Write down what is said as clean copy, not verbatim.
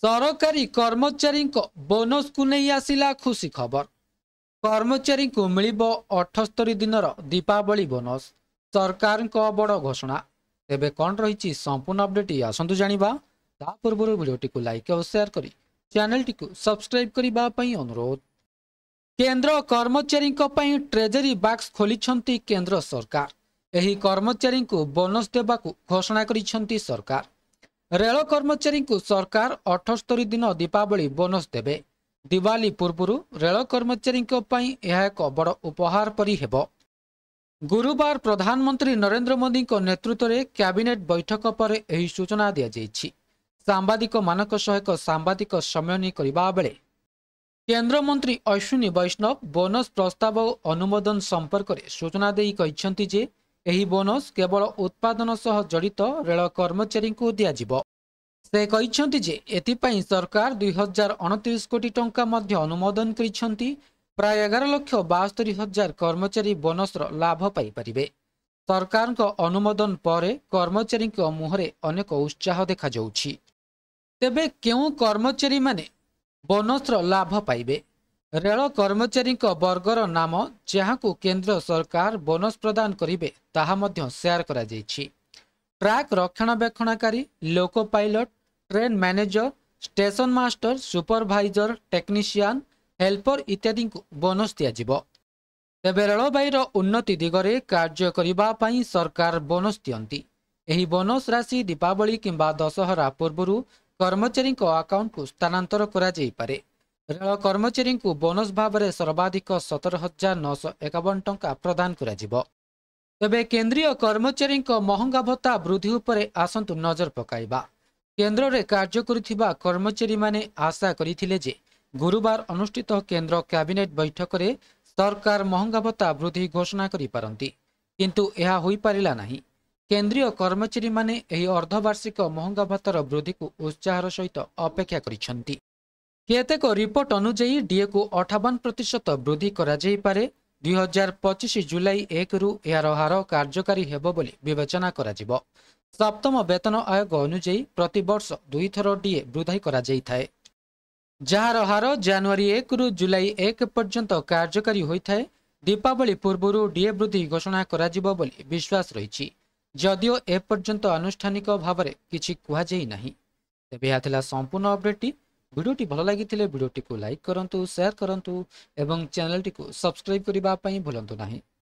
सरकारी कर्मचारी बोनस को नहीं आसिला खुशी खबर। कर्मचारी को मिलिबो 78 दिनर दीपावली बोनस। सरकार बड़ घोषणा। तेबे कौन रही संपूर्ण अपडेट आसतु जानिबा। ता पूर्व वीडियोटी को लाइक और शेयर करी चैनल टी को सब्सक्राइब करबा पई अनुरोध। केंद्र कर्मचारी ट्रेजरी बॉक्स खोली केंद्र सरकार। एही कर्मचारी को बोनस देबाकू घोषणा करिसेंती सरकार। रेल कर्मचारी को सरकार 78 दिन दीपावली बोनस देबे। दिवाली पूर्व रेल कर्मचारी यह एक बड़ उपहार परी हेबो। गुरुवार प्रधानमंत्री नरेंद्र मोदी नेतृत्व में कैबिनेट बैठक पर यह सूचना दी जाइछि। सांबादिक मानक सह एक सांबादिक सम्मेलन करबा बेले केंद्र मंत्री अश्विनी वैष्णव बोनस प्रस्ताव अनुमोदन संपर्क में सूचना देई कहिसेंती जे एही बोनस केवल उत्पादन सह जड़ित रेल कर्मचारी को दियाजिबो। से कहिसेंती जे एथिपाई सरकार 2029 कोटी टंका मध्य अनुमोदन करिसेंती। प्राय 11,72,000 कर्मचारी बोनस लाभ पाई परिबे। सरकार को अनुमोदन पर कर्मचारी मुहरे अनेक उत्साह देखा जाउछि। तेबे केउ कर्मचारी माने बोनस लाभ पाइबे? रेल कर्मचारी वर्गर नाम जहां केंद्र सरकार बोनस प्रदान करिबे ताहा मध्य शेयर करा जाइछि। ट्रैक रक्षणाबेक्षणकारी, loco pilot, train manager, station master, supervisor, technician, helper इत्यादि को बोनस दियाजिबो। तेबे रेलबाईर उन्नति दिगरे कार्य करिबा पई सरकार बोनस दियंती। एही बोनस राशि दीपावली किंबा दशहरा पूर्व कर्मचारी अकाउंट को स्थानांतर करा जाई पारे। रेल कर्मचारी को बोनस भाव में सर्वाधिक 17,951 टंका प्रदान करा जिवो। तेबे केंद्रीय कर्मचारी महंगा भत्ता वृद्धि उपरे आसंतु नजर पकाइबा। केंद्र में कार्य करुथिबा कर्मचारी माने आशा करिथिले जे गुरुवार अनुष्ठित केंद्र कैबिनेट बैठक में सरकार महंगा भत्ता वृद्धि घोषणा करि पारंती, किंतु यह होई पारिला नहीं। केंद्रीय कर्मचारी माने एही अर्धवार्षिक महंगा भत्तार वृद्धि को उत्साहर सहित अपेक्षा करिसेंती। केतेक रिपोर्ट अनुसार डीए को 58% वृद्धि करा जाई पारे। 2025 जुलाई 1 रु यार हार कार्यकारी हेबो बोली विवेचना करा जिवो। सप्तम वेतन आयोग अनुसार प्रति वर्ष 2 थर डीए वृद्धि करा जाई थाए, जार हार जनवरी 1 रु जुलाई 1 पर्यंत कार्यकारी होइथाए। दीपावली पूर्व डीए वृद्धि घोषणा करा जिवो बोली विश्वास रही, जदिओ ए पर्यंत आनुष्ठानिक भाव में किछि कुहा जाई नाही। तेबे यह थिला संपूर्ण अपडेट। वीडियोटी भल लगी वीडियोटी को लाइक करंतु, शेयर करंतु एवं चैनल टी को सब्सक्राइब करबा पई भूलंतु नाही।